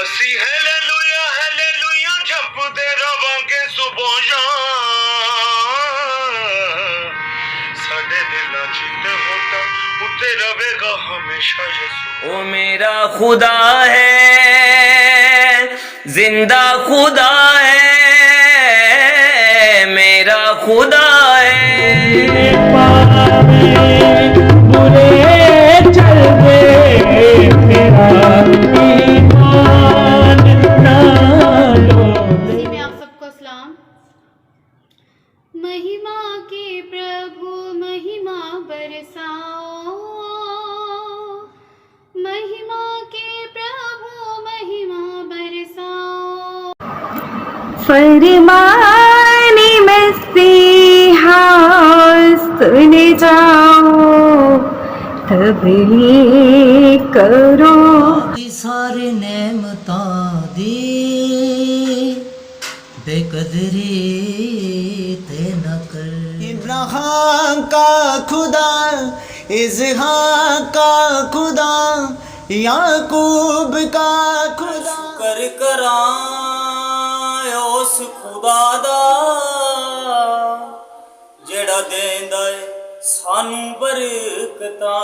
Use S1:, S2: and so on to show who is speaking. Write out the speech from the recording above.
S1: ਅਸੀਂ ਹੈਲੇਲੂਇਆ ਜਪਦੇ ਰਵਾਂਗੇ ਸੁਬਹ ਸ਼ਾਮ ਸਾਡੇ ਦਿਲਾਂ 'ਚ ਤੇ ਹੋਤਾ ਉੱਤੇ ਰਵੇਗਾ ਹਮੇਸ਼ਾ ਯਿਸੂ।
S2: ओ मेरा खुदा है, जिंदा खुदा है, मेरा खुदा है। बुरे चल गए मेरा ईमान ना लो।
S3: में आप सबको सलाम। महिमा के प्रभु महिमा बरसाओ, महिमा के प्रभु महिमा बरसाओ।
S4: फरमाने मसीहा सुन जाओ, तबलीग करो।
S5: सारे नेमतां दी बेकदरी ते न कर। इब्राहिम का खुदा, इसहाक का खुदा, याकूब का खुदा। शुक्र करां उस खुदा दा जेड़ा देंदा है सानू बरकतां।